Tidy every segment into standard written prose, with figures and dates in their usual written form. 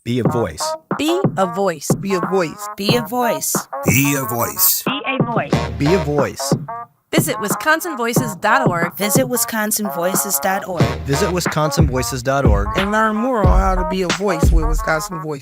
Be a voice. Be a voice. Be a voice. Be a voice. Be a voice. Be a voice. Be a voice. Visit WisconsinVoices.org. Visit WisconsinVoices.org. Visit WisconsinVoices.org And learn more on how to be a voice with Wisconsin Voice.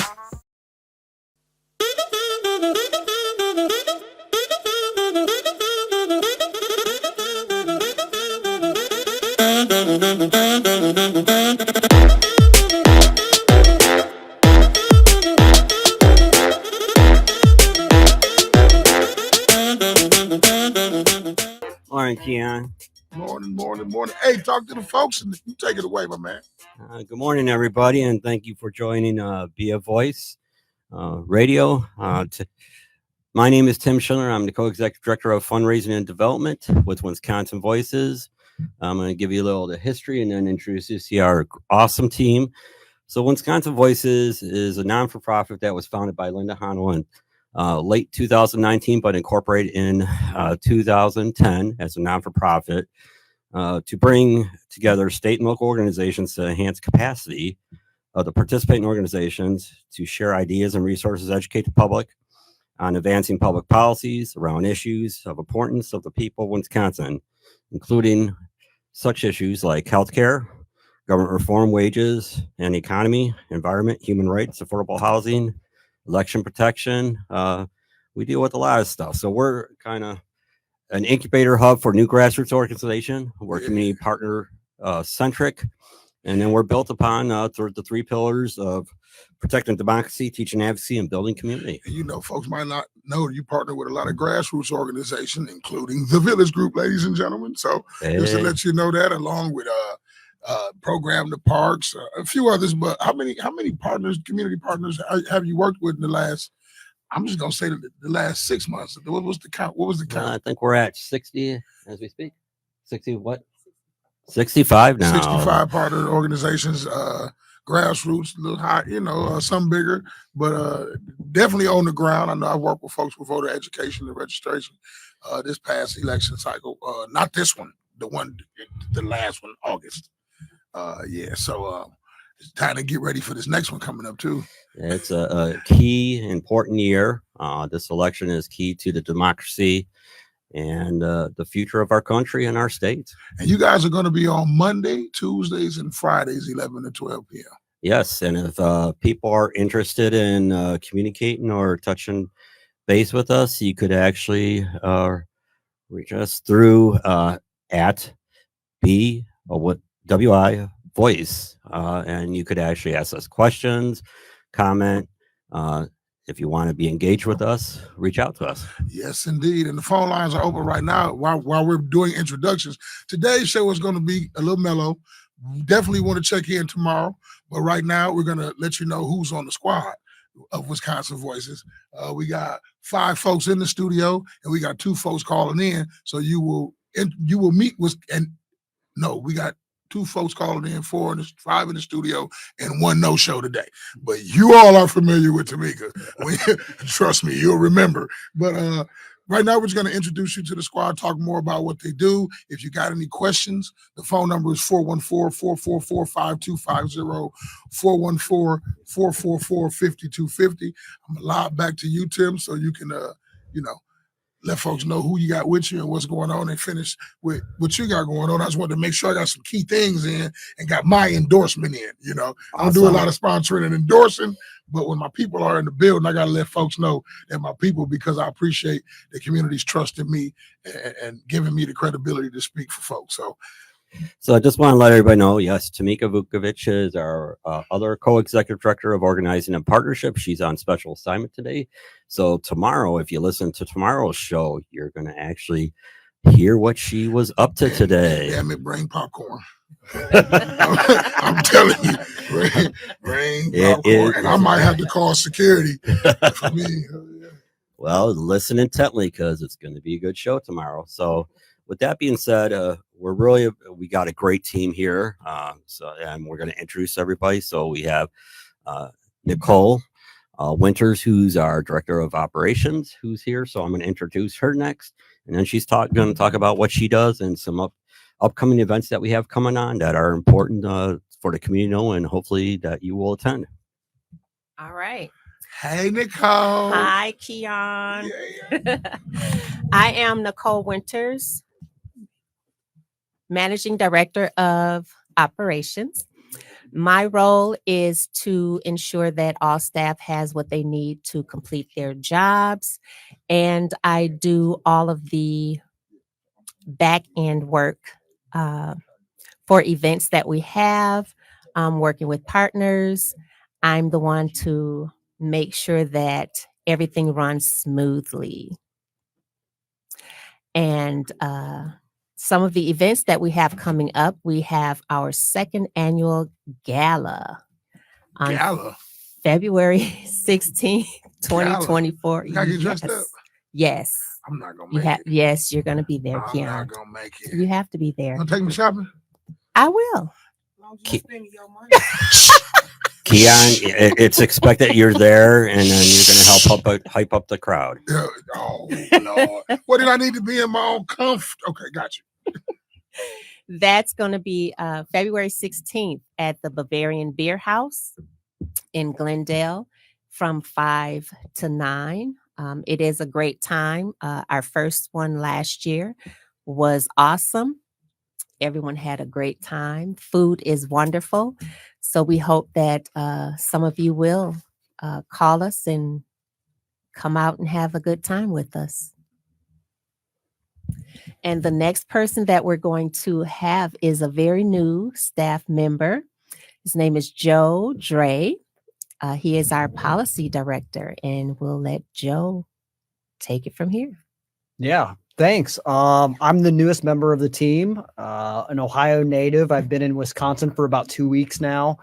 Morning, Keon. Morning. Hey, talk to the folks and you take it away, my man. Good morning, everybody, and thank you for joining Be a Voice Radio. My name is Tim Schiller. I'm the co-executive director of fundraising and development with Wisconsin Voices. I'm going to give you a little of the history and then introduce you to our awesome team. So Wisconsin Voices is a non-for-profit that was founded by Linda Hanel in late 2019, but incorporated in 2010 as a non-for-profit to bring together state and local organizations to enhance capacity of the participating organizations to share ideas and resources, educate the public on advancing public policies around issues of importance of the people of Wisconsin, including such issues like healthcare, government reform, wages and economy, environment, human rights, affordable housing, election protection. We deal with a lot of stuff. So we're kind of an incubator hub for new grassroots organization. We're community partner centric. And then we're built upon the three pillars of protecting democracy, teaching advocacy, and building community. You know, folks might not know you partner with a lot of grassroots organizations, including the Village Group, ladies and gentlemen. So just to let you know that, along with Program the Parks, a few others. But how many partners, community partners, have you worked with in the last? I'm just gonna say the last 6 months. What was the count? I think we're at 60 as we speak. 60 what? 65 now. 65 partner organizations, grassroots, a little high, some bigger, but definitely on the ground. I know I worked with folks with voter education and registration this past election cycle. Not this one, the last one, August. So it's time to get ready for this next one coming up too. It's a key, important year. This election is key to the democracy and the future of our country and our state. And you guys are going to be on Monday, Tuesdays, and Fridays, 11 to 12 p.m. Yes, and if people are interested in communicating or touching base with us, you could actually reach us through at WI Voice, and you could actually ask us questions, comment. If you want to be engaged with us, reach out to us. Yes, indeed. And the phone lines are open right now while we're doing introductions. Today's show is going to be a little mellow. Definitely want to check in tomorrow. But right now, we're going to let you know who's on the squad of Wisconsin Voices. We got 5 folks in the studio, and we got 2 folks calling in. So you will meet with, we got 2 folks calling in, 5 in the studio, and 1 no-show today. But you all are familiar with Tamika. Trust me, you'll remember. But right now, we're just going to introduce you to the squad, talk more about what they do. If you got any questions, the phone number is 414-444-5250, 414-444-5250. I'm going to lob back to you, Tim, so you can, let folks know who you got with you and what's going on and finish with what you got going on. I just wanted to make sure I got some key things in and got my endorsement in. I don't do a lot of sponsoring and endorsing, but when my people are in the building, I got to let folks know that my people, because I appreciate the community's trust in me and giving me the credibility to speak for folks. So I just want to let everybody know, yes, Tamika Vukovic is our other co-executive director of organizing and partnership. She's on special assignment today. So tomorrow, if you listen to tomorrow's show, you're going to actually hear what she was up to today. Damn it, bring popcorn. I'm telling you, bring popcorn. And I might have to call security for me. Well, listen intently because it's going to be a good show tomorrow. So with that being said, we got a great team here. And we're going to introduce everybody. So we have Nicole Winters, who's our director of operations, who's here. So I'm going to introduce her next. And then she's going to talk about what she does and some upcoming events that we have coming on that are important for the community and hopefully that you will attend. All right. Hey, Nicole. Hi, Keon. Yeah. I am Nicole Winters, Managing Director of Operations. My role is to ensure that all staff has what they need to complete their jobs, and I do all of the back end work for events that we have, working with partners. I'm the one to make sure that everything runs smoothly. And some of the events that we have coming up, we have our second annual gala on Gala. February 16th, 2024. You gotta get dressed up. Yes. I'm not gonna You make it. Yes, you're gonna be there, I'm Keon. not gonna make it. You have to be there. Gonna take me shopping? I will. Keon, it's expected you're there, and then you're going to help hype up the crowd. Yeah. Oh Lord. What did I need to be in my own comfort? Okay, got you. That's going to be February 16th at the Bavarian Beer House in Glendale from 5 to 9. It is a great time. Our first one last year was awesome. Everyone had a great time. Food is wonderful. So we hope that some of you will call us and come out and have a good time with us. And the next person that we're going to have is a very new staff member. His name is Joe Dre. He is our policy director, and we'll let Joe take it from here. Yeah, thanks. I'm the newest member of the team, an Ohio native. I've been in Wisconsin for about 2 weeks now.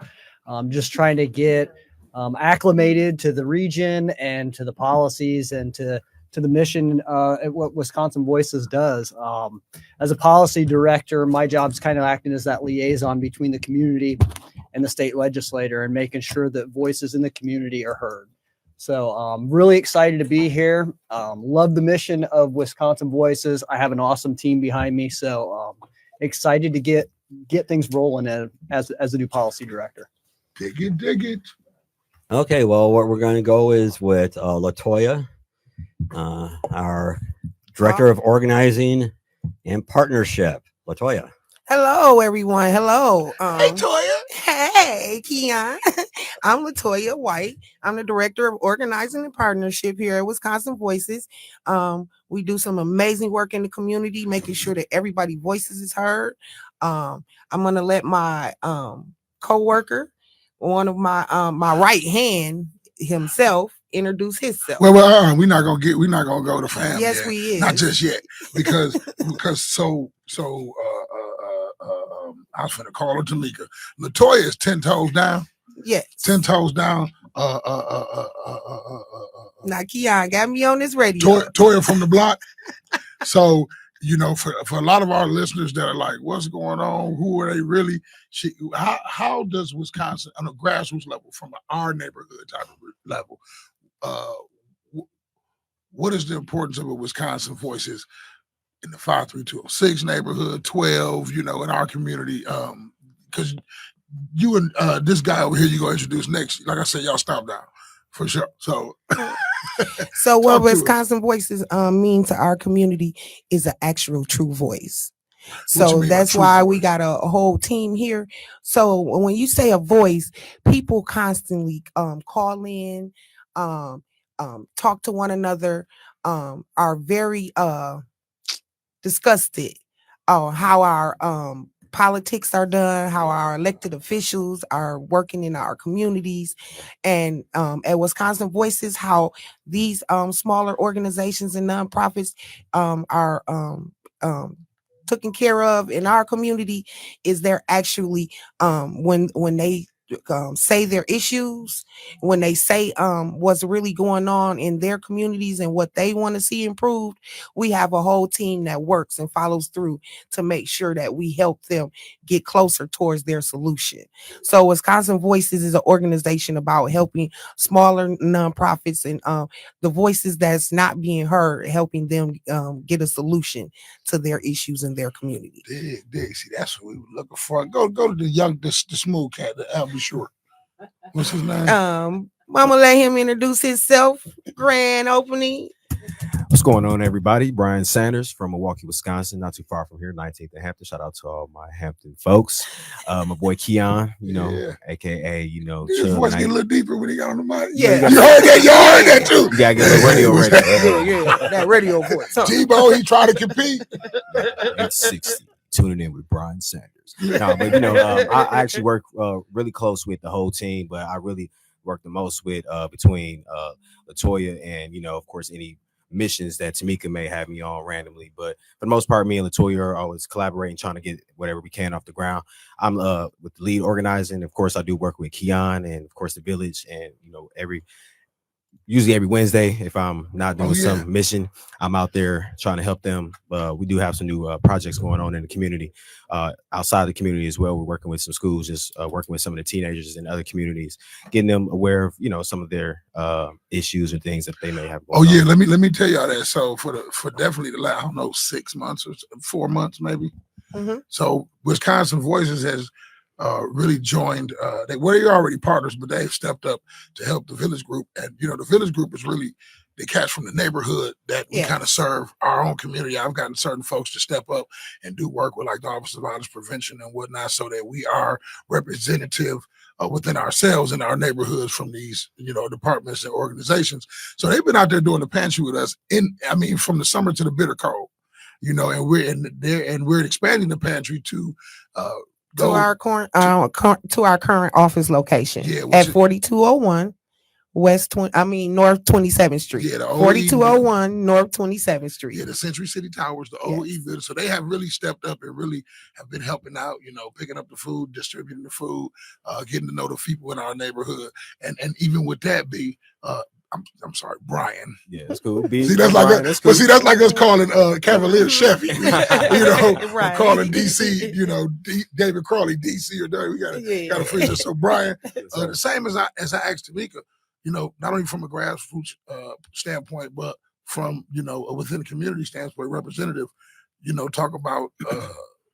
Just trying to get acclimated to the region and to the policies and to the mission at what Wisconsin Voices does. As a policy director, my job's kind of acting as that liaison between the community and the state legislator and making sure that voices in the community are heard. So I'm really excited to be here. Love the mission of Wisconsin Voices. I have an awesome team behind me. So excited to get things rolling as the new policy director. Dig it. Okay, well, what we're going to go is with Latoya, our Director of Organizing and Partnership. Latoya. Hello, everyone. Hello. Hey, Toya. Hey, Keon. I'm Latoya White. I'm the Director of Organizing and Partnership here at Wisconsin Voices. We do some amazing work in the community, making sure that everybody's voices is heard. I'm going to let my co-worker, one of my right hand himself, introduce himself. Well, we're not gonna go to family. Yes, yet. we is. Not just yet, because I was finna call her Tamika. Latoya is 10 toes down. Yes. 10 toes down. Now Keon got me on this radio. Toya from the block. So, you know, for a lot of our listeners that are like, what's going on? Who are they really? How does Wisconsin on a grassroots level, from our neighborhood type of level, what is the importance of a Wisconsin Voices in the 53206 neighborhood, 12, you know, in our community? Because you and this guy over here, you're going to introduce next. Like I said, y'all stop down for sure. So, so what Wisconsin Voices mean to our community is an actual true voice. So that's why we got a whole team here. So when you say a voice, people constantly call in, talk to one another, are very disgusted on how our politics are done, how our elected officials are working in our communities, and at Wisconsin Voices, how these smaller organizations and nonprofits are taken care of in our community. Is they're actually when they say their issues, when they say what's really going on in their communities and what they want to see improved, we have a whole team that works and follows through to make sure that we help them get closer towards their solution. So Wisconsin Voices is an organization about helping smaller nonprofits and the voices that's not being heard, helping them get a solution to their issues in their community. Dig. See, that's what we were looking for. Go to the smooth cat, the Albie Short. What's his name? Mama, let him introduce himself. Grand opening. What's going on, everybody? Brian Sanders from Milwaukee, Wisconsin, not too far from here, 19th and Hampton. Shout out to all my Hampton folks. My boy Keon, Yeah. aka, His Chug voice Knight. get a little deeper when he got on the mic. Yeah. You heard that? Y'all heard that too? You gotta get a little radio ready. Yeah. That radio voice. Huh? Tebow, he tried to compete. 860. Tuning in with Brian Sanders. No, but I actually work really close with the whole team, but I really work the most with between Latoya and of course any missions that Tamika may have me on randomly. But for the most part, me and Latoya are always collaborating, trying to get whatever we can off the ground. I'm with the lead organizing. Of course, I do work with Keon and of course the village, and usually every Wednesday, if I'm not doing some mission, I'm out there trying to help them. We do have some new projects going on in the community, outside the community as well. We're working with some schools, just working with some of the teenagers in other communities, getting them aware of some of their issues or things that they may have going on. Let me tell y'all that. So for definitely the last, I don't know, 6 months or 4 months maybe. Mhm. So Wisconsin Voices has really joined. They're already partners, but they've stepped up to help the Village Group. And the Village Group is really the cats from the neighborhood that we kind of serve our own community. I've gotten certain folks to step up and do work with like the Office of Violence Prevention and whatnot, so that we are representative within ourselves in our neighborhoods from these departments and organizations. So they've been out there doing the pantry with us from the summer to the bitter cold. And we're expanding the pantry to To our current office location which at is 4201 North 27th Street. Yeah, the old 4201 North 27th Street. Yeah, the Century City Towers, the old E-Village. So they have really stepped up and really have been helping out, picking up the food, distributing the food, getting to know the people in our neighborhood. And even with that, I'm sorry, Brian. Yeah, that's cool. See, that's like that's like us calling Cavalier Chevy. Right. Calling DC, David Crawley, DC or Dirty. We gotta freeze it. So Brian, the same as I asked Tamika, not only from a grassroots standpoint, but from within the community standpoint, representative, talk about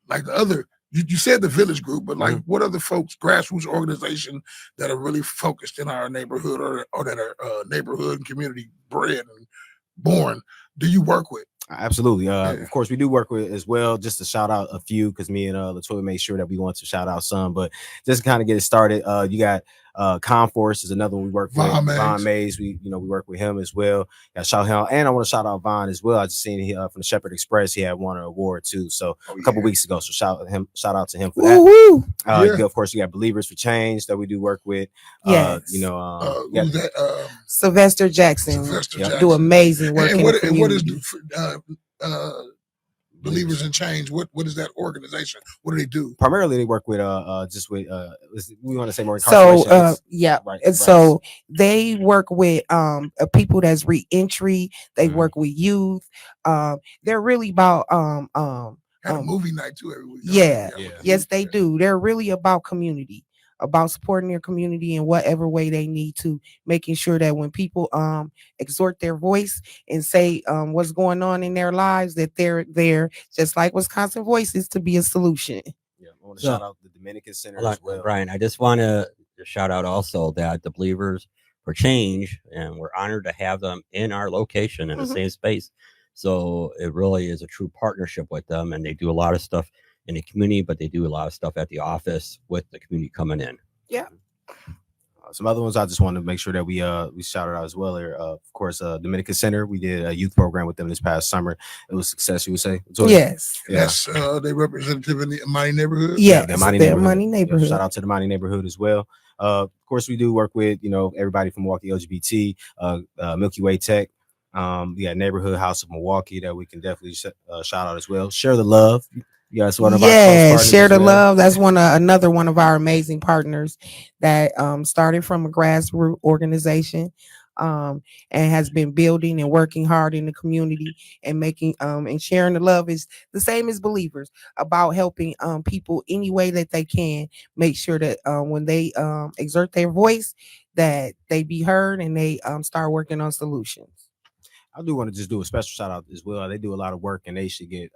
like the other. You said the Village Group, but like what other folks, grassroots organization that are really focused in our neighborhood or that are neighborhood and community bred and born, do you work with? Absolutely. Of course, we do work with as well. Just to shout out a few, because me and Latoya made sure that we want to shout out some. But just to kind of get it started, you got Conforce is another one we work with. Von Mays, we work with him as well. Got shout out, and I want to shout out Von as well. I just seen from the Shepherd Express, he had won an award too. So a couple weeks ago. So shout out to him for that. Of course, you got Believers for Change that we do work with. Yes. Who's that? Sylvester Jackson. Do amazing work. And what is Believers in Change? What is that organization? What do they do? Primarily, they work with we want to say more. So right. So they work with people that's re-entry. They work with youth. They're really about Had a movie night too every week. Yes, they do. They're really about community, about supporting their community in whatever way they need to, making sure that when people exhort their voice and say what's going on in their lives, that they're there, just like Wisconsin Voices, to be a solution. Yeah, I want to shout out the Dominican Center as well. Brian, I just want to shout out also that the Believers for Change, and we're honored to have them in our location in the same space. So it really is a true partnership with them, and they do a lot of stuff in the community, but they do a lot of stuff at the office with the community coming in. Yeah. Some other ones I just want to make sure that we shout it out as well. Of course, Dominican Center, we did a youth program with them this past summer. It was a success, you would say? Yes. That's they representative in the Mighty neighborhood. Yeah, the Mighty neighborhood. Shout out to the Mighty neighborhood as well. Of course, we do work with everybody from Milwaukee LGBT, Milky Way Tech. We got Neighborhood House of Milwaukee that we can definitely shout out as well. Share the Love. Yes, Share the Love. That's another one of our amazing partners that started from a grassroots organization and has been building and working hard in the community and making and sharing the love is the same as Believers, about helping people any way that they can, make sure that when they exert their voice, that they be heard and they start working on solutions. I do want to just do a special shout out as well. They do a lot of work, and they should get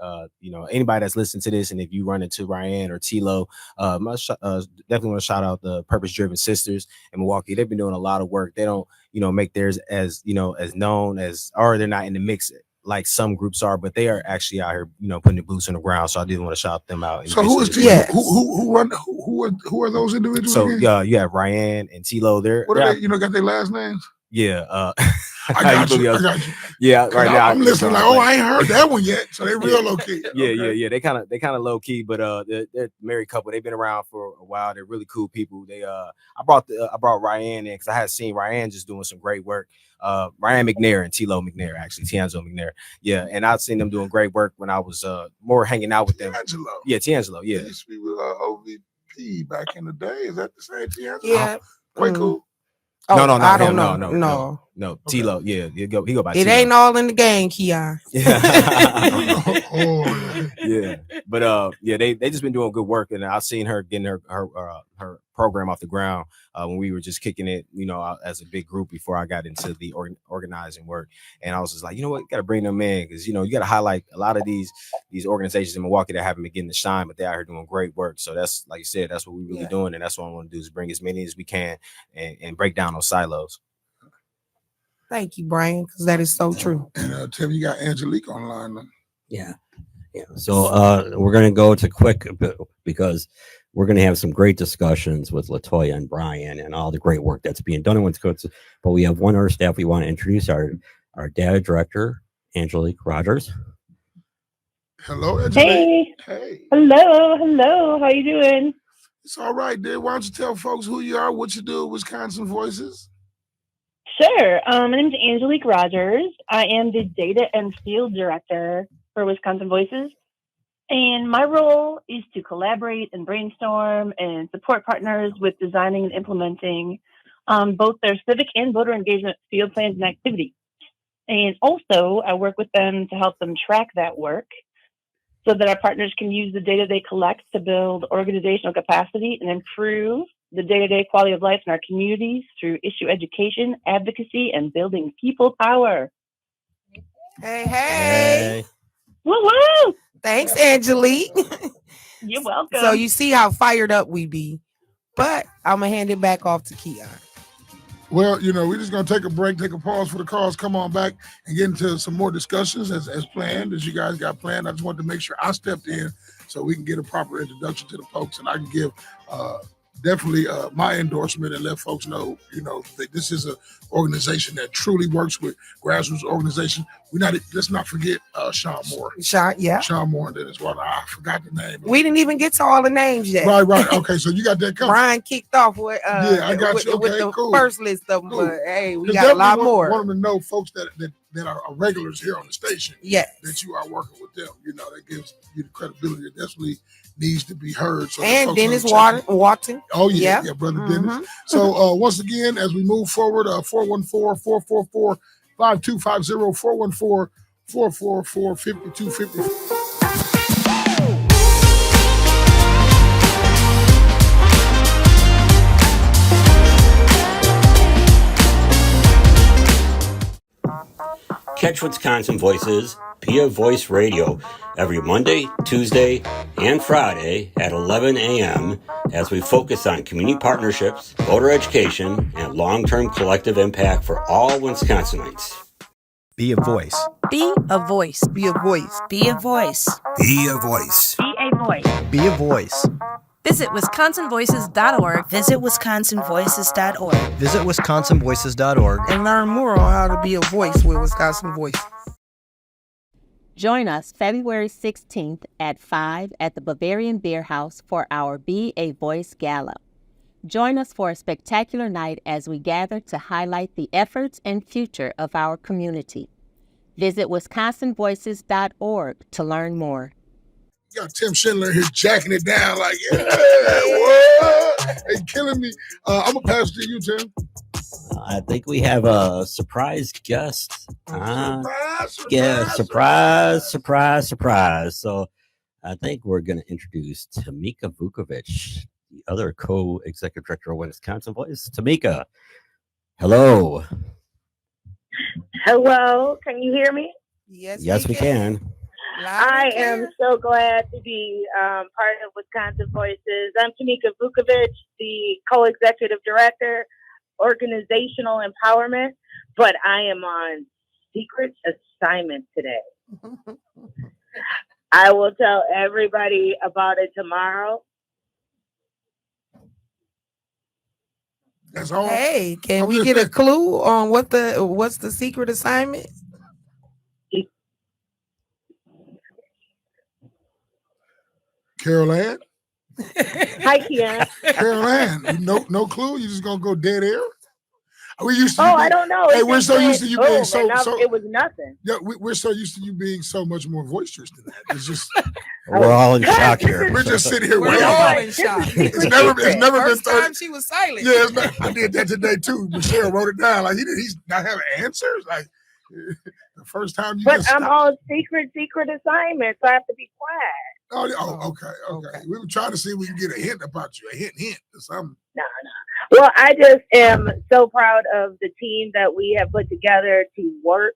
anybody that's listening to this, and if you run into Ryan or Tilo, definitely want to shout out the Purpose Driven Sisters in Milwaukee. They've been doing a lot of work. They don't make theirs as as known as, or they're not in the mix like some groups are, but they are actually out here putting the boots on the ground. So I did want to shout them out. So who is Yes. who are those individuals? So again? you have Ryan and Tilo. What are they? Got their last names? Yeah. I got you. Yeah, right now I'm listening like, I ain't heard that one yet. So they real low key. Yeah. They kind of low key, but they're a married couple. They've been around for a while. They're really cool people. They I brought Ryan in because I had seen Ryan just doing some great work. Ryan McNair and Tilo McNair, actually Tiangelo McNair. Yeah, and I've seen them doing great work when I was more hanging out with them. Tiangelo. Yeah, Tiangelo. Yeah. He used to be with OVP back in the day. Is that the same Tiangelo? Yeah. Quite cool. Oh, No, I don't him, know. No, Tilo. Yeah, he go by. It Tilo. ain't all in the game, Keon. Yeah. Yeah, but they just been doing good work, and I've seen her getting her program off the ground when we were just kicking it, as a big group before I got into the organizing work. And I was just like, you know what, you got to bring them in because you got to highlight a lot of these organizations in Milwaukee that haven't been getting the shine, but they're out here doing great work. So that's, like you said, that's what we're really doing, and that's what I want to do is bring as many as we can and break down those silos. Thank you, Brian, because that is so true. And Tim, you got Angelique online. Then. Yeah. So we're going to go to quick because we're going to have some great discussions with Latoya and Brian and all the great work that's being done in Wisconsin. But we have one other staff we want to introduce, our data director, Angelique Rogers. Hello, Angelique. Hey. Hello. How you doing? It's all right, dude. Why don't you tell folks who you are, what you do at Wisconsin Voices? Sure. My name is Angelique Rogers. I am the data and field director for Wisconsin Voices. And my role is to collaborate and brainstorm and support partners with designing and implementing both their civic and voter engagement field plans and activities. And also, I work with them to help them track that work so that our partners can use the data they collect to build organizational capacity and improve the day-to-day quality of life in our communities through issue education, advocacy, and building people power. Hey. Woo-woo! Thanks, Angelique. You're welcome. So you see how fired up we be. But I'm going to hand it back off to Keon. Well, we're just going to take a break, take a pause for the calls, come on back and get into some more discussions as planned, as you guys got planned. I just wanted to make sure I stepped in so we can get a proper introduction to the folks, and I can give definitely my endorsement and let folks know, that this is an organization that truly works with grassroots organization. Let's not forget Sean Moore. Sean Moore, and then as well. I forgot the name. We didn't even get to all the names yet. Right. Okay, so you got that coming. Brian kicked off with I got you. Okay, with the cool. first list of them, Cool. but hey, we got a lot more. Want them to know, folks that are regulars here on the station. Yes. That you are working with them. That gives you the credibility that definitely needs to be heard. So and Dennis Watson. Oh yeah, brother Dennis. So once again, as we move forward, 414-444-5250, 414-444-5250. Catch Wisconsin Voices, Pia Voice Radio, every Monday, Tuesday, and Friday at 11 a.m. as we focus on community partnerships, voter education, and long-term collective impact for all Wisconsinites. Be a voice. Be a voice. Be a voice. Be a voice. Be a voice. Be a voice. Be a voice. Visit wisconsinvoices.org. Visit wisconsinvoices.org. Visit wisconsinvoices.org. And learn more on how to be a voice with Wisconsin Voices. Join us February 16th at 5 at the Bavarian Beer House for our Be a Voice Gala. Join us for a spectacular night as we gather to highlight the efforts and future of our community. Visit wisconsinvoices.org to learn more. You got Tim Schindler here jacking it down like, yeah, what? They killing me. I'm going to pass it to you, Tim. I think we have a surprise guest. Surprise. So I think we're going to introduce Tamika Vukovic, the other co-executive director of Wisconsin Voice. Tamika, hello. Hello, can you hear me? Yes, we can. I am so glad to be part of Wisconsin Voices. I'm Tamika Vukovic, the co-executive director, organizational empowerment, but I am on secret assignment today. I will tell everybody about it tomorrow. That's all. Hey, can I'm we just get a saying. clue on what's the secret assignment? Carol Ann? Hi, Kian. Carol Ann, no clue? You just gonna go dead air? We used to. I don't know. Hey, It we're just so went used to you boom, being and so. it was nothing. Yeah, we're so used to you being so much more boisterous than that. It's just We're all in shock here. we're just sitting here We're waiting. all Like, in this is shock. secret It's never secret. been First 30. time she was silent. Yeah, I did that today too. Michelle wrote it down. Like he's not having answers. Like the first time you But just I'm stopped. on secret assignment, so I have to be quiet. Okay. We were trying to see if we can get a hint about you, a hint or something. No. Well, I just am so proud of the team that we have put together to work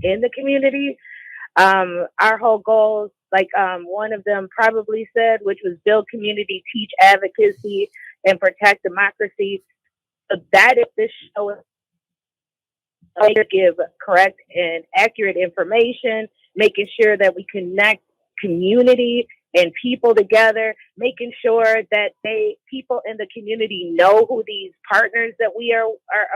in the community. Our whole goals, like one of them probably said, which was build community, teach advocacy, and protect democracy. So that is this show. To give correct and accurate information, making sure that we connect community and people together, making sure that people in the community know who these partners that we are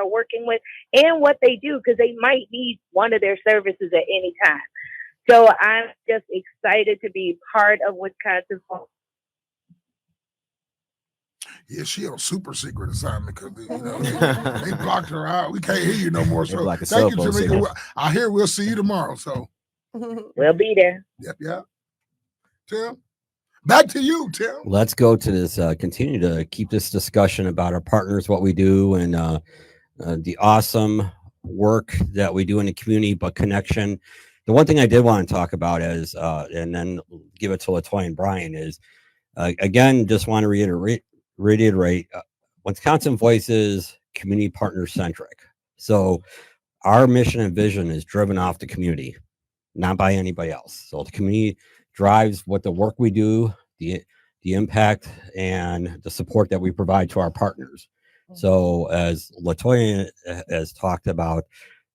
working with and what they do, because they might need one of their services at any time. So I'm just excited to be part of Wisconsin. Yeah, she on super secret assignment because they blocked her out. We can't hear you no more. They So blocked the thank you, cell phone Tamika. signal. I hear we'll see you tomorrow. So We'll be there. yep. Tim, back to you, Tim. Let's go to this. Continue to keep this discussion about our partners, what we do, and the awesome work that we do in the community, but connection. The one thing I did want to talk about is, and then give it to LaToya and Brian, is again, just want to reiterate, Wisconsin Voices community partner centric. So our mission and vision is driven off the community, not by anybody else. So the community drives what the work we do, the impact, and the support that we provide to our partners. So as LaToya has talked about,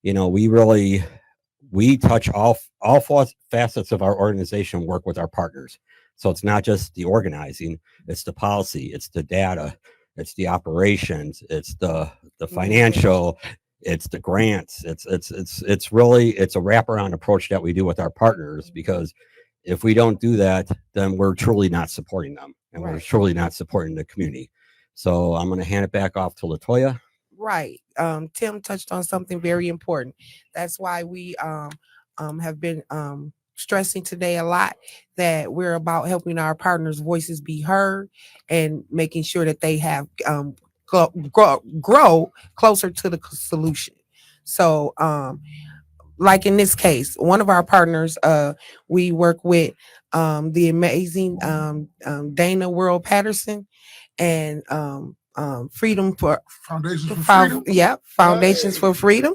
we touch all four facets of our organization, work with our partners. So it's not just the organizing, it's the policy, it's the data, it's the operations, it's the financial, it's the grants. It's really a wraparound approach that we do with our partners, because if we don't do that, then we're truly not supporting them, and we're truly not supporting the community. So I'm going to hand it back off to LaToya. Right. Tim touched on something very important. That's why we have been stressing today a lot that we're about helping our partners' voices be heard and making sure that they have grow closer to the solution. So like in this case, one of our partners, we work with the amazing Dana World Patterson and Freedom for Foundations for Freedom. Foundations for Freedom.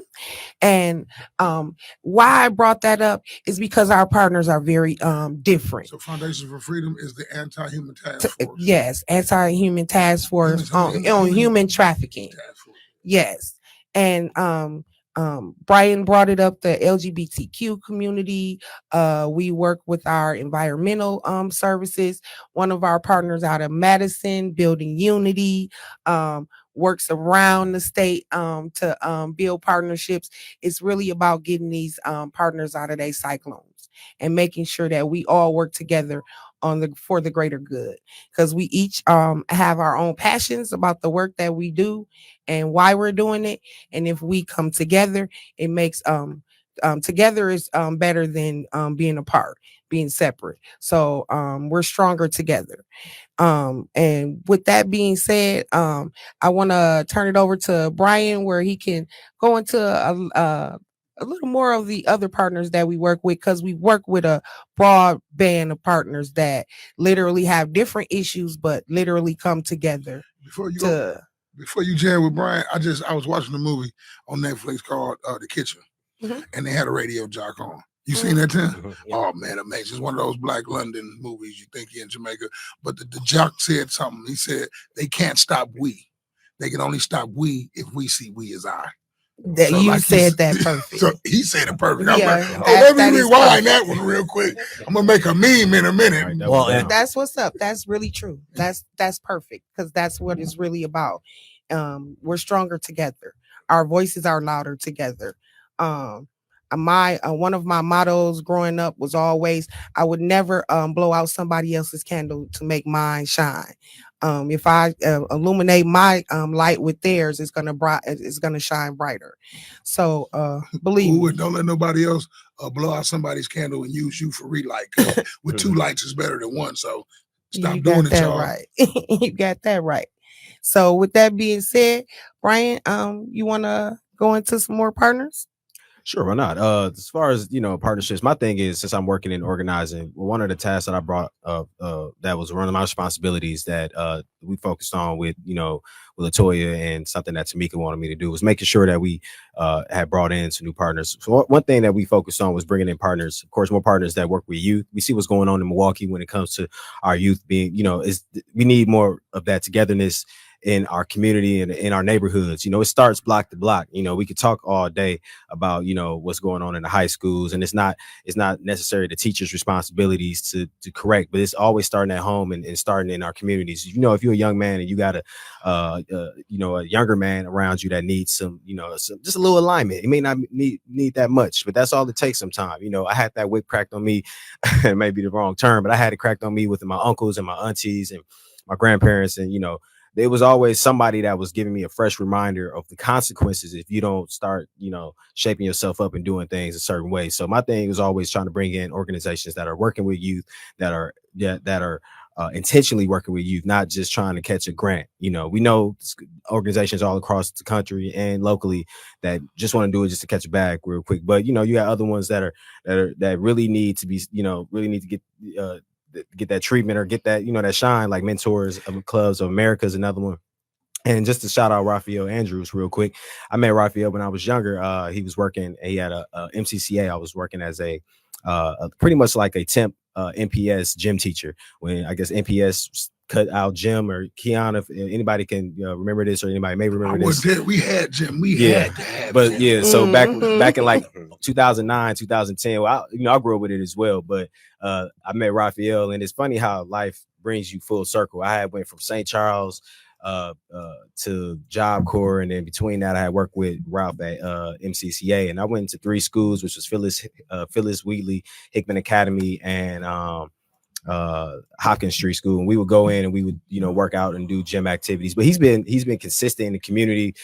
And why I brought that up is because our partners are very different. So Foundations for Freedom is the anti-human task force. Yes, anti-human task force on human trafficking. Yes. And Brian brought it up, the LGBTQ community. We work with our environmental services. One of our partners out of Madison, Building Unity, works around the state to build partnerships. It's really about getting these partners out of their cyclones and making sure that we all work together for the greater good, because we each have our own passions about the work that we do and why we're doing it. And if we come together, it makes together is better than being apart, being separate. So we're stronger together. And with that being said, I want to turn it over to Brian, where he can go into a little more of the other partners that we work with, because we work with a broad band of partners that literally have different issues, but literally come together. Before you jam with Brian, I was watching a movie on Netflix called The Kitchen. Mhm. and they had a radio jock on. You seen that, Tim? Mhm, yeah. Oh man, amazing! It's one of those Black London movies. You think you're in Jamaica, but the jock said something. He said they can't stop we. They can only stop we if we see we as I. That So, you like he said said- that perfect. So he said it perfect. I'm Yeah, like, that- let that me is rewind that perfect. one real quick. I'm gonna make a meme in a minute. Right, that Well, was and- down. That's what's up. That's really true. That's perfect because that's what it's really about. We're stronger together. Our voices are louder together. My one of my mottos growing up was always I would never blow out somebody else's candle to make mine shine. If I illuminate my light with theirs, it's gonna shine brighter. So believe Ooh, me. and don't let nobody else blow out somebody's candle and use you for relight. 'Cause with two lights is better than one. So stop You doing got it, that y'all. right. You got that right. So with that being said, Brian, you want to go into some more partners? Sure, why not? As far as partnerships, my thing is since I'm working in organizing, one of the tasks that I brought that was one of my responsibilities that we focused on with with Latoya, and something that Tamika wanted me to do was making sure that we had brought in some new partners. So one thing that we focused on was bringing in partners, of course, more partners that work with youth. We see what's going on in Milwaukee when it comes to our youth being, we need more of that togetherness in our community and in our neighborhoods. It starts block to block. We could talk all day about what's going on in the high schools, and it's not necessarily the teachers' responsibilities to correct, but it's always starting at home and starting in our communities. If you're a young man and you got a younger man around you that needs some just a little alignment, it may not need that much, but that's all it takes sometimes. I had that whip cracked on me. It may be the wrong term, but I had it cracked on me with my uncles and my aunties and my grandparents, and there was always somebody that was giving me a fresh reminder of the consequences if you don't start, shaping yourself up and doing things a certain way. So my thing was always trying to bring in organizations that are working with youth, that are intentionally working with youth, not just trying to catch a grant. We know organizations all across the country and locally that just want to do it just to catch a bag real quick. But you got other ones that really need to be, really need to get that treatment or get that that shine, like Mentors of Clubs of America is another one. And just to shout out Raphael Andrews real quick, I met Raphael when I was younger. He was working, he had a MCCA. I was working as a pretty much like a temp NPS gym teacher when I guess NPS cut out gym. Or Keon, if anybody can remember this, or anybody may remember I was this. there. We had Jim. We had to have But Jim. yeah, so back in like Mhm. 2009, 2010, well, I grew up with it as well. But I met Raphael, and it's funny how life brings you full circle. I had went from St. Charles to Job Corps, and then between that I had worked with Ralph at MCCA, and I went to 3 schools, which was Phyllis Wheatley, Hickman Academy, and Hopkins Street School. And we would go in and we would work out and do gym activities. But he's been consistent in the community,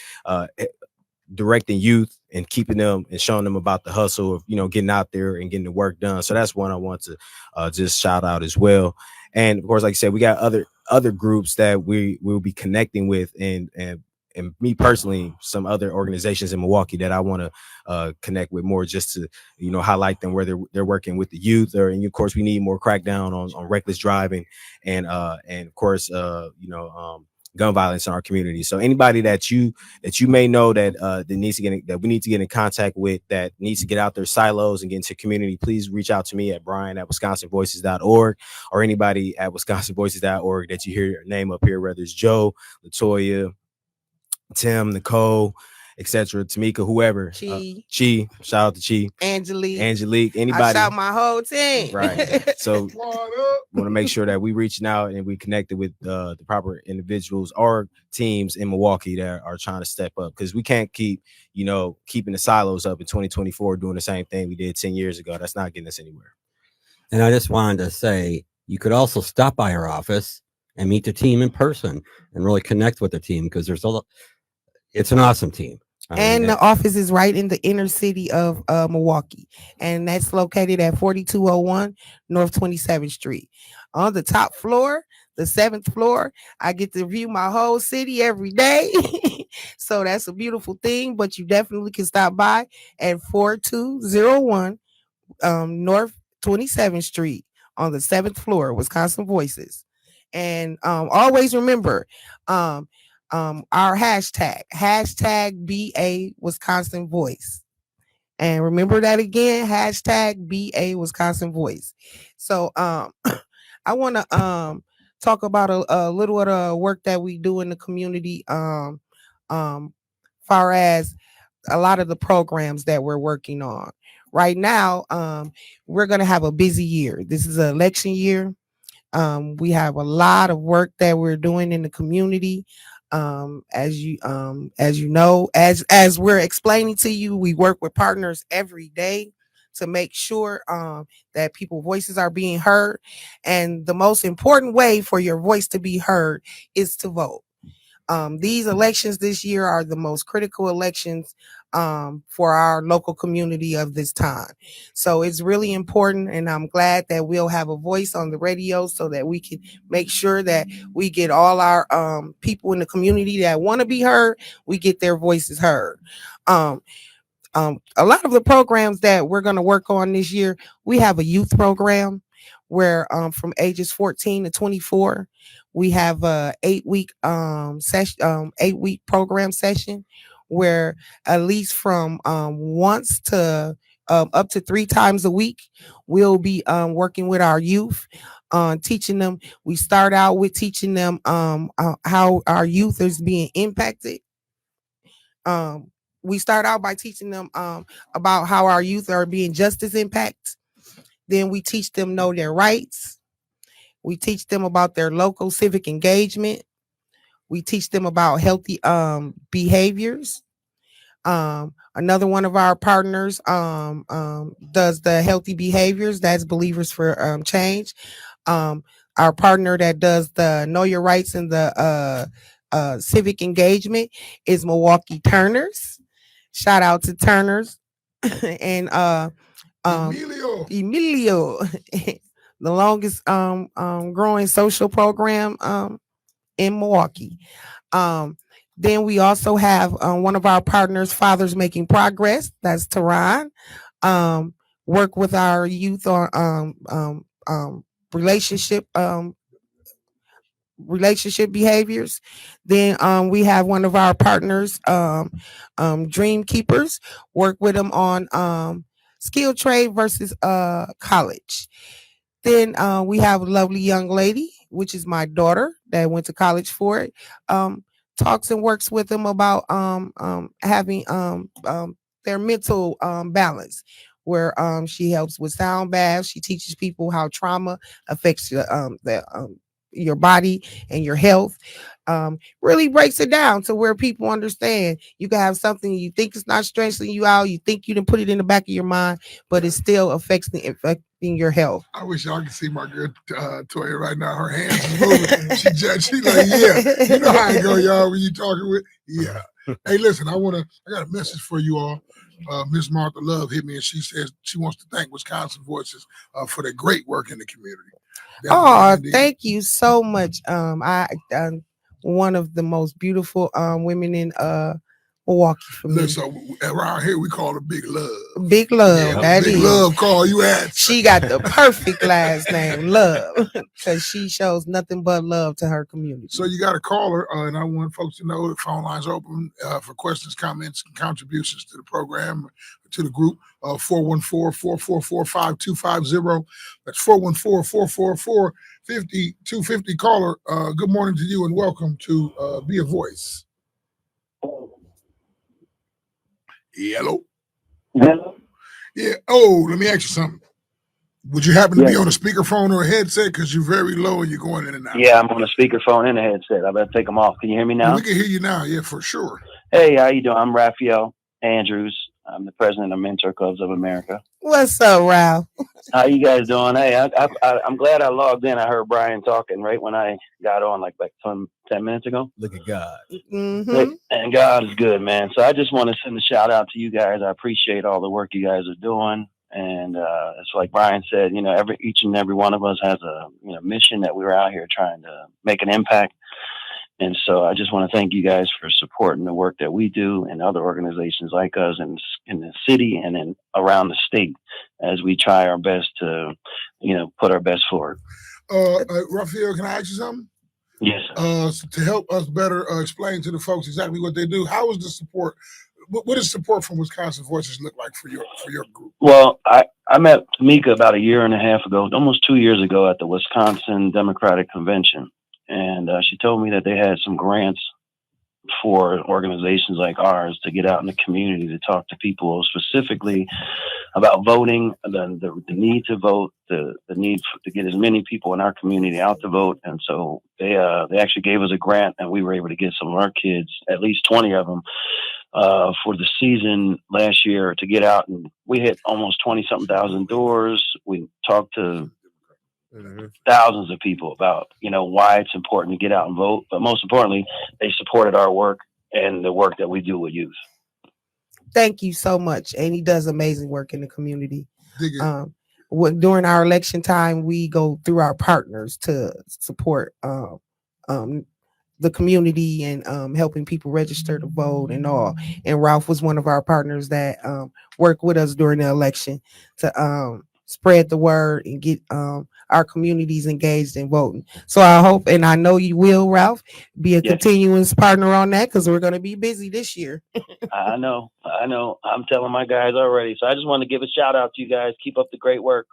directing youth and keeping them and showing them about the hustle of getting out there and getting the work done. So that's one I want to just shout out as well. And of course, like I said, we got other groups that we will be connecting with, and me personally, some other organizations in Milwaukee that I want to connect with more, just to highlight them where they're working with the youth. And of course, we need more crackdown on reckless driving, and of course gun violence in our community. So anybody that you may know that we need to get in contact with, that needs to get out their silos and get into community, please reach out to me at brian@wisconsinvoices.org, or anybody at wisconsinvoices.org that you hear your name up here, whether it's Joe, Latoya, Tim, Nicole, etc., Tamika, whoever. Chi, shout out to Chi, Angelique, anybody. I shout my whole team. Right. So want to make sure that we reaching out and we connected with the proper individuals or teams in Milwaukee that are trying to step up, because we can't keep keeping the silos up in 2024 doing the same thing we did 10 years ago. That's not getting us anywhere. And I just wanted to say, you could also stop by our office and meet the team in person and really connect with the team, because it's an awesome team. And the office is right in the inner city of Milwaukee, and that's located at 4201 North 27th Street. On the top floor, the 7th floor, I get to view my whole city every day. So that's a beautiful thing, but you definitely can stop by at 4201 North 27th Street on the 7th floor, Wisconsin Voices. And always remember, our hashtag BA Wisconsin Voice. And remember that again, hashtag BA Wisconsin Voice. So I want to talk about a little of the work that we do in the community far as a lot of the programs that we're working on. Right now, we're going to have a busy year. This is an election year. We have a lot of work that we're doing in the community. As you know, as we're explaining to you, we work with partners every day to make sure that people's voices are being heard. And the most important way for your voice to be heard is to vote. These elections this year are the most critical elections for our local community of this time. So it's really important, and I'm glad that we'll have a voice on the radio so that we can make sure that we get all our people in the community that want to be heard, we get their voices heard. A lot of the programs that we're going to work on this year, we have a youth program where from ages 14 to 24, we have a 8-week session, 8-week program session where at least from once to up to 3 times a week, we'll be working with our youth on teaching them. We start out with teaching them how our youth is being impacted. We start out by teaching them about how our youth are being justice impacted. Then we teach them know their rights. We teach them about their local civic engagement. We teach them about healthy behaviors. Another one of our partners does the healthy behaviors. That's Believers for Change. Our partner that does the Know Your Rights and the civic engagement is Milwaukee Turners. Shout out to Turners and Emilio, the longest growing social program in Milwaukee. Then we also have one of our partners, Fathers Making Progress. That's Tehran. Work with our youth on relationship behaviors. Then we have one of our partners, Dream Keepers, work with them on skill trade versus college. Then we have a lovely young lady, which is my daughter that went to college for it. Talks and works with them about having their mental balance, where she helps with sound baths. She teaches people how trauma affects your body and your health. Really breaks it down to where people understand you can have something you think is not stressing you out, you think you didn't put it in the back of your mind, but it still affecting your health. I wish y'all could see my girl Toya right now. Her hands is moving. She like, yeah, you know how I go, y'all, when you talking with, yeah. Hey, listen, I got a message for you all. Miss Martha Love hit me and she says she wants to thank Wisconsin Voices for their great work in the community. Thank you so much. One of the most beautiful women in Milwaukee for me. So around here we call her Big Love. Big Love, yeah, that Big is. Love call you at. She got the perfect last name, Love, because she shows nothing but love to her community. So you got to call her, and I want folks to know the phone lines are open for questions, comments, and contributions to the program, to the group. 414-444-5250. That's 414-444-5250. Caller, good morning to you and welcome to Be a Voice. Hello. Hello. Yeah. Oh, let me ask you something. Would you happen to be on a speakerphone or a headset? Because you're very low and you're going in and out. Yeah, I'm on a speakerphone and a headset. I better take them off. Can you hear me now? We can hear you now. Yeah, for sure. Hey, how you doing? I'm Raphael Andrews. I'm the president of Mentor Clubs of America. What's up, Ralph? How you guys doing? Hey, I'm glad I logged in. I heard Brian talking right when I got on, like 10 minutes ago. Look at God. Mm-hmm. And God is good, man. So I just want to send a shout out to you guys. I appreciate all the work you guys are doing. And it's like Brian said, you know, each and every one of us has a mission that we're out here trying to make an impact. And so I just want to thank you guys for supporting the work that we do and other organizations like us in the city and in around the state as we try our best to, put our best forward. Raphael, can I ask you something? Yes. To help us better explain to the folks exactly what they do, how is the support what does support from Wisconsin Voices look like for your group? Well, I met Tamika about a year and a half ago, almost 2 years ago, at the Wisconsin Democratic Convention, and she told me that they had some grants for organizations like ours to get out in the community to talk to people specifically about voting, the need to vote, the need to get as many people in our community out to vote. And so they actually gave us a grant, and we were able to get some of our kids, at least 20 of them, for the season last year to get out. And we hit almost 20-something thousand doors. We talked to thousands of people about, why it's important to get out and vote. But most importantly, they supported our work and the work that we do with youth. Thank you so much. And he does amazing work in the community. During our election time, we go through our partners to support the community and helping people register to vote and all. And Ralph was one of our partners that worked with us during the election to spread the word and get our communities engaged in voting. So I hope, and I know you will, Ralph, be a continuous partner on that, because we're going to be busy this year. I know. I'm telling my guys already. So I just want to give a shout out to you guys. Keep up the great work.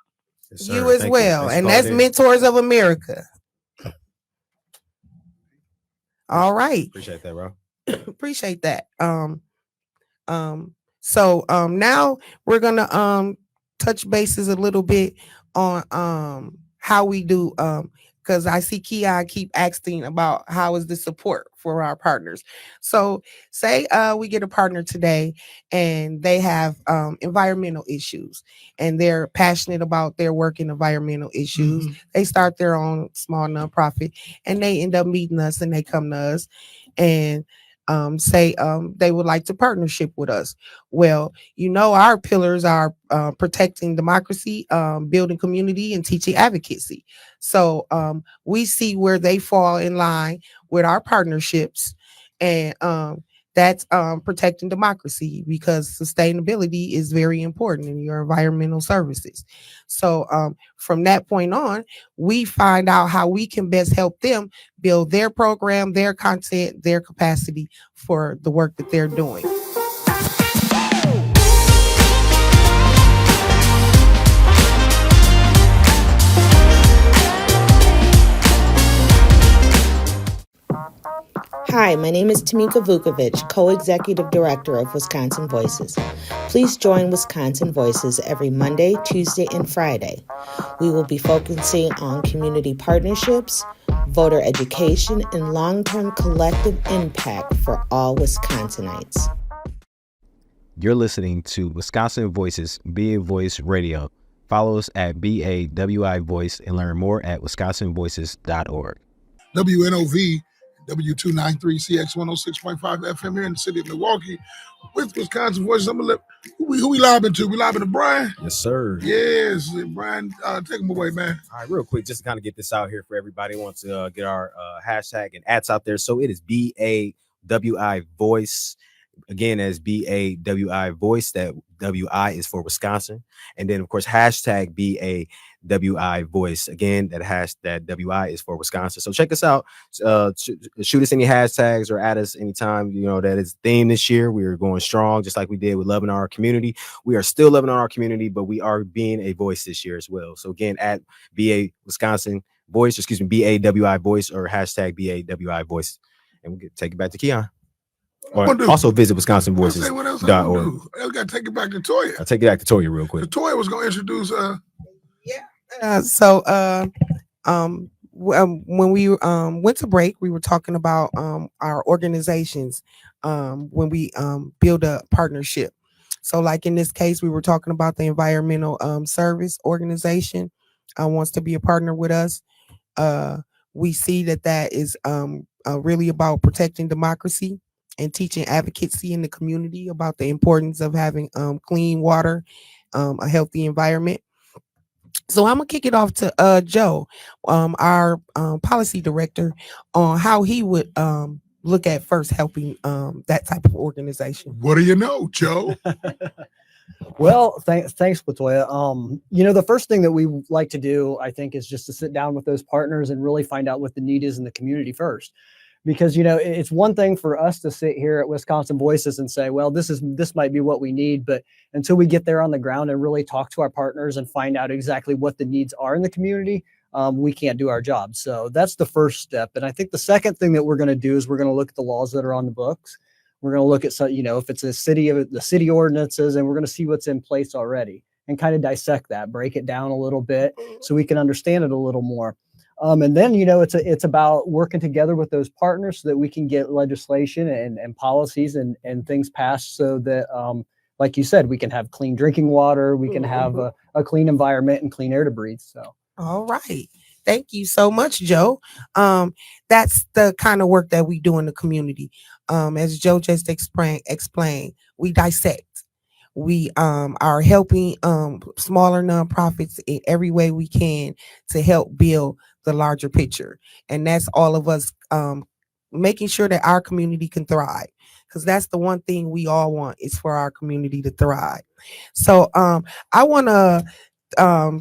Yes, you as well. And that's Mentors of America. All right. Appreciate that, bro. Appreciate that. So now we're gonna touch bases a little bit on how we do, because I see Keon keep asking about how is the support for our partners. So say we get a partner today and they have environmental issues and they're passionate about their work in environmental issues. They start their own small nonprofit and they end up meeting us and they come to us and say they would like to partnership with us. Well, our pillars are protecting democracy, building community, and teaching advocacy. So we see where they fall in line with our partnerships, and that's protecting democracy, because sustainability is very important in your environmental services. So from that point on, we find out how we can best help them build their program, their content, their capacity for the work that they're doing. Hi, my name is Tamika Vukovic, Co-Executive Director of Wisconsin Voices. Please join Wisconsin Voices every Monday, Tuesday, and Friday. We will be focusing on community partnerships, voter education, and long-term collective impact for all Wisconsinites. You're listening to Wisconsin Voices, Be a Voice Radio. Follow us at BAWI Voice and learn more at wisconsinvoices.org. WNOV W293CX 106.5 FM here in the city of Milwaukee with Wisconsin Voices. I'm gonna let who we lobbing to? We lobbing to Brian? Yes, sir. Yes, Brian, take him away, man. All right, real quick, just to kind of get this out here for everybody who wants to get our hashtag and ads out there. So it is BAWI Voice. Again, as BAWI Voice, that WI is for Wisconsin. And then, of course, hashtag BAWI Voice. Again, that WI is for Wisconsin. So check us out. Shoot us any hashtags or add us anytime. That is the theme this year. We are going strong, just like we did with loving our community. We are still loving on our community, but we are being a voice this year as well. So again, at BA Wisconsin Voice, BAWI Voice, or hashtag BAWI Voice. And we'll take it back to Keon. Or also visit WisconsinVoices.org. I got to take it back to Toya. I'll take it back to Toya real quick. Toya was going to introduce. When we went to break, we were talking about our organizations when we build a partnership. So, like in this case, we were talking about the environmental service organization wants to be a partner with us. We see that is really about protecting democracy and teaching advocacy in the community about the importance of having clean water, a healthy environment. So I'm gonna kick it off to Joe, our policy director, on how he would look at first helping that type of organization. What do you know, Joe? Well, thanks, Latoya. The first thing that we like to do, I think, is just to sit down with those partners and really find out what the need is in the community first. because it's one thing for us to sit here at Wisconsin Voices and say, well, this might be what we need, but until we get there on the ground and really talk to our partners and find out exactly what the needs are in the community, we can't do our job. So that's the first step. And I think the second thing that we're going to do is we're going to look at the laws that are on the books. We're going to look at if it's the city ordinances, and we're going to see what's in place already and kind of dissect that, break it down a little bit so we can understand it a little more. And then, it's about working together with those partners so that we can get legislation and policies and things passed so that, like you said, we can have clean drinking water, we can have a clean environment and clean air to breathe. So. All right. Thank you so much, Joe. That's the kind of work that we do in the community. As Joe just explained, we dissect. We are helping smaller nonprofits in every way we can to help build the larger picture. And that's all of us making sure that our community can thrive, because that's the one thing we all want, is for our community to thrive. So I want to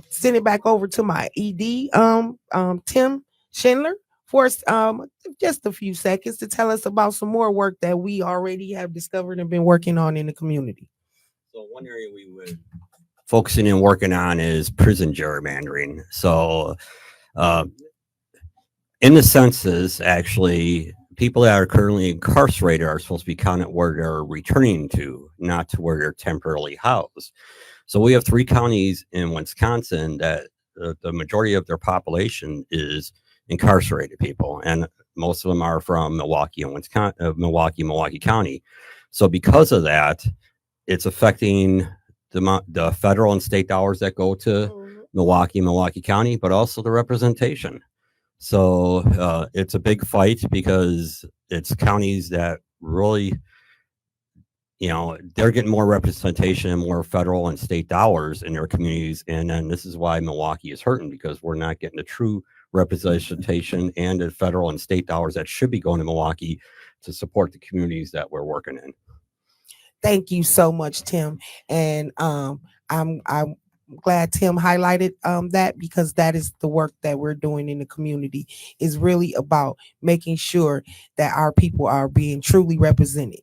send it back over to my ED, Tim Schindler, for just a few seconds to tell us about some more work that we already have discovered and been working on in the community. So one area we would focusing and working on is prison gerrymandering. So in the census, actually, people that are currently incarcerated are supposed to be counted where they're returning to, not to where they're temporarily housed. So we have 3 counties in Wisconsin that the majority of their population is incarcerated people, and most of them are from Milwaukee and Milwaukee County. So because of that, it's affecting the federal and state dollars that go to Milwaukee County, but also the representation. So it's a big fight because it's counties that really, they're getting more representation and more federal and state dollars in their communities. And then this is why Milwaukee is hurting, because we're not getting the true representation and the federal and state dollars that should be going to Milwaukee to support the communities that we're working in. Thank you so much, Tim. And I'm glad Tim highlighted that, because that is the work that we're doing in the community, is really about making sure that our people are being truly represented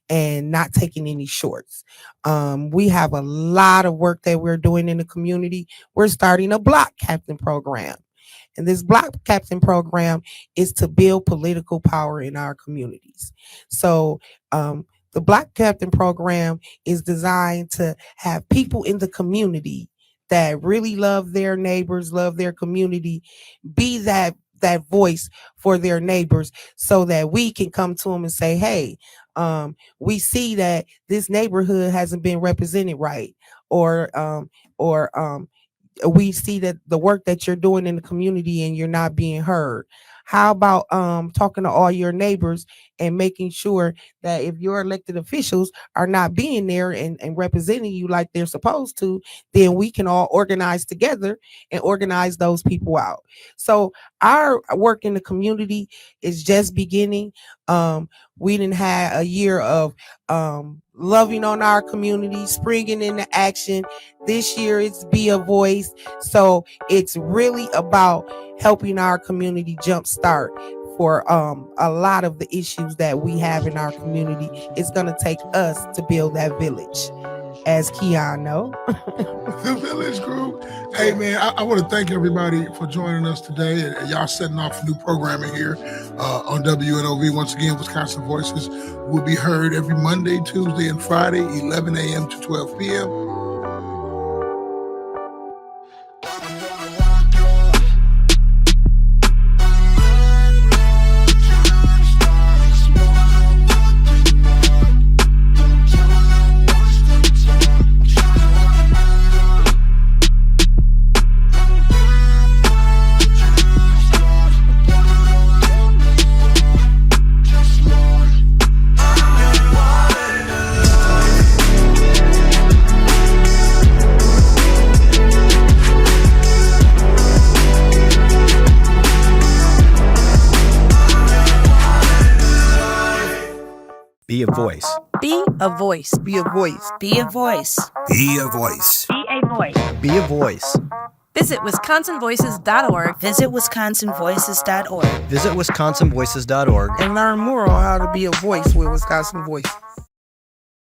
and not taking any shorts. We have a lot of work that we're doing in the community. We're starting a block captain program. And this block captain program is to build political power in our communities. So the block captain program is designed to have people in the community that really love their neighbors, love their community, be that voice for their neighbors, so that we can come to them and say, hey, we see that this neighborhood hasn't been represented right, or we see that the work that you're doing in the community and you're not being heard. How about talking to all your neighbors and making sure that if your elected officials are not being there and representing you like they're supposed to, then we can all organize together and organize those people out. So our work in the community is just beginning. We didn't have a year of loving on our community, springing into action. This year it's Be a Voice. So it's really about helping our community jumpstart for a lot of the issues that we have in our community. It's going to take us to build that village, as Keon know. The Village Group. Hey, man, I want to thank everybody for joining us today. And y'all setting off new programming here on WNOV. Once again, Wisconsin Voices will be heard every Monday, Tuesday, and Friday, 11 a.m. to 12 p.m. Be a voice. Be a voice. Be a voice. Be a voice. Be a voice. Be a voice. Be a voice. Visit wisconsinvoices.org. Visit wisconsinvoices.org. Visit wisconsinvoices.org. And learn more on how to be a voice with Wisconsin Voices.